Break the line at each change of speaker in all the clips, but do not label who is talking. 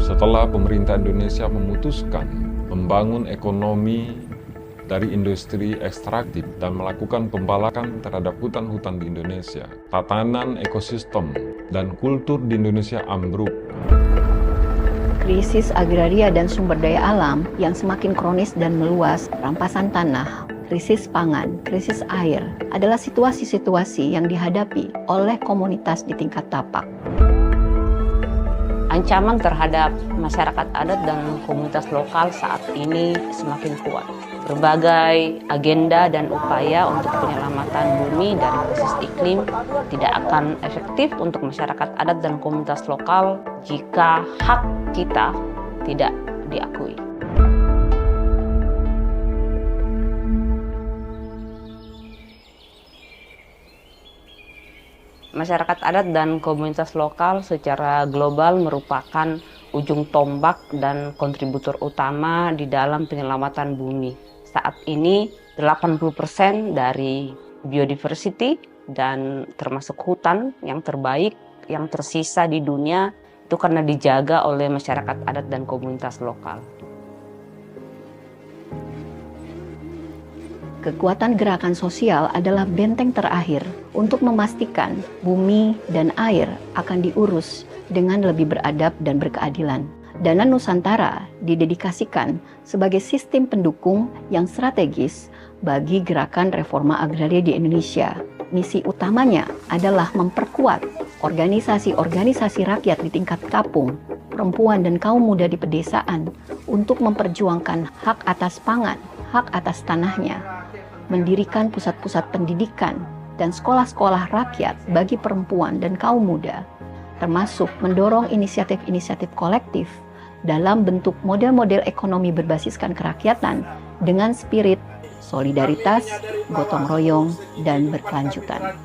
setelah pemerintah Indonesia memutuskan membangun ekonomi dari industri ekstraktif dan melakukan pembalakan terhadap hutan-hutan di Indonesia, tatanan ekosistem dan kultur di Indonesia ambruk.
Krisis agraria dan sumber daya alam yang semakin kronis dan meluas, rampasan tanah, krisis pangan, krisis air adalah situasi-situasi yang dihadapi oleh komunitas di tingkat tapak.
Ancaman terhadap masyarakat adat dan komunitas lokal saat ini semakin kuat. Berbagai agenda dan upaya untuk penyelamatan bumi dari krisis iklim tidak akan efektif untuk masyarakat adat dan komunitas lokal jika hak kita tidak diakui. Masyarakat adat dan komunitas lokal secara global merupakan ujung tombak dan kontributor utama di dalam penyelamatan bumi. Saat ini 80% dari biodiversity dan termasuk hutan yang terbaik yang tersisa di dunia itu karena dijaga oleh masyarakat adat dan komunitas lokal.
Kekuatan gerakan sosial adalah benteng terakhir untuk memastikan bumi dan air akan diurus dengan lebih beradab dan berkeadilan. Dana Nusantara didedikasikan sebagai sistem pendukung yang strategis bagi gerakan reforma agraria di Indonesia. Misi utamanya adalah memperkuat organisasi-organisasi rakyat di tingkat kampung, perempuan dan kaum muda di pedesaan untuk memperjuangkan hak atas pangan, hak atas tanahnya, mendirikan pusat-pusat pendidikan dan sekolah-sekolah rakyat bagi perempuan dan kaum muda, termasuk mendorong inisiatif-inisiatif kolektif dalam bentuk model-model ekonomi berbasiskan kerakyatan dengan spirit solidaritas, gotong royong, dan berkelanjutan.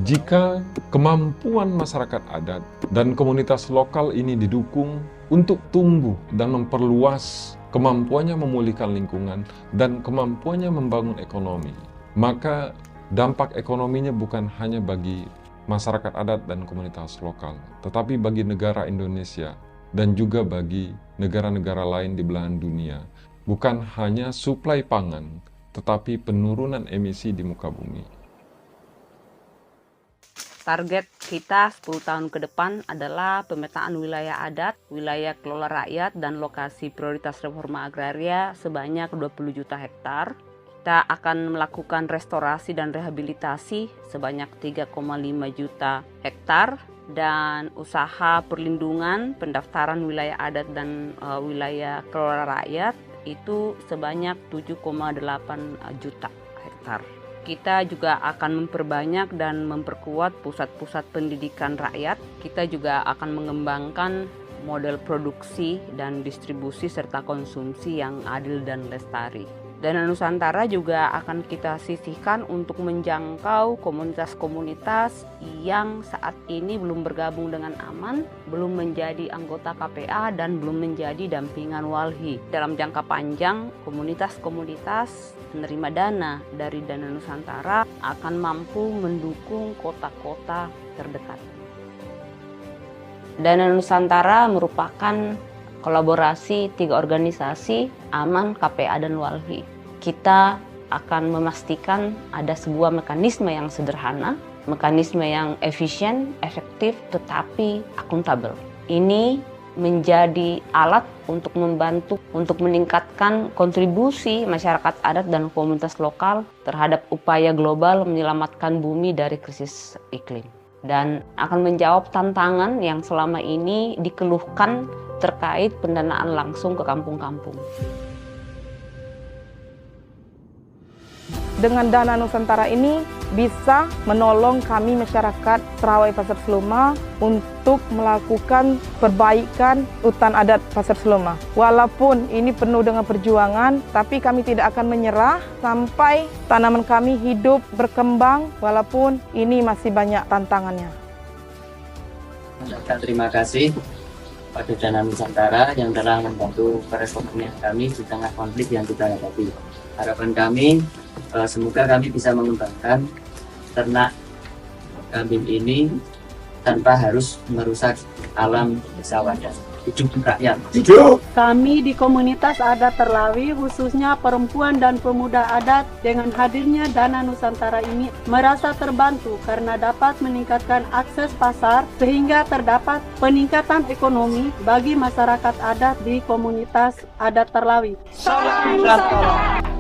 Jika kemampuan masyarakat adat dan komunitas lokal ini didukung untuk tumbuh dan memperluas kemampuannya memulihkan lingkungan dan kemampuannya membangun ekonomi, maka dampak ekonominya bukan hanya bagi masyarakat adat dan komunitas lokal, tetapi bagi negara Indonesia dan juga bagi negara-negara lain di belahan dunia. Bukan hanya suplai pangan, tetapi penurunan emisi di muka bumi.
Target kita 10 tahun ke depan adalah pemetaan wilayah adat, wilayah kelola rakyat, dan lokasi prioritas reforma agraria sebanyak 20 juta hektar. Kita akan melakukan restorasi dan rehabilitasi sebanyak 3,5 juta hektar dan usaha perlindungan pendaftaran wilayah adat dan wilayah kelola rakyat itu sebanyak 7,8 juta hektar. Kita juga akan memperbanyak dan memperkuat pusat-pusat pendidikan rakyat. Kita juga akan mengembangkan model produksi dan distribusi serta konsumsi yang adil dan lestari. Dana Nusantara juga akan kita sisihkan untuk menjangkau komunitas-komunitas yang saat ini belum bergabung dengan Aman, belum menjadi anggota KPA, dan belum menjadi dampingan Walhi. Dalam jangka panjang, komunitas-komunitas penerima dana dari Dana Nusantara akan mampu mendukung kota-kota terdekat. Dana Nusantara merupakan kolaborasi 3 organisasi, Aman, KPA, dan Walhi. Kita akan memastikan ada sebuah mekanisme yang sederhana, mekanisme yang efisien, efektif, tetapi akuntabel. Ini menjadi alat untuk membantu untuk meningkatkan kontribusi masyarakat adat dan komunitas lokal terhadap upaya global menyelamatkan bumi dari krisis iklim, dan akan menjawab tantangan yang selama ini dikeluhkan terkait pendanaan langsung ke kampung-kampung.
Dengan Dana Nusantara ini bisa menolong kami masyarakat Terawai Pasar Seluma untuk melakukan perbaikan hutan adat Pasar Seluma. Walaupun ini penuh dengan perjuangan, tapi kami tidak akan menyerah sampai tanaman kami hidup, berkembang, walaupun ini masih banyak tantangannya.
Terima kasih pada Dana Nusantara yang telah membantu perekonomian kami di tengah konflik yang kita hadapi. Harapan kami semoga kami bisa mengembangkan ternak kambing ini tanpa harus merusak alam desa wadas. Hidup rakyat.
Kami di komunitas adat Terlawi, khususnya perempuan dan pemuda adat, dengan hadirnya Dana Nusantara ini merasa terbantu karena dapat meningkatkan akses pasar sehingga terdapat peningkatan ekonomi bagi masyarakat adat di komunitas adat Terlawi.
Salam Nusantara.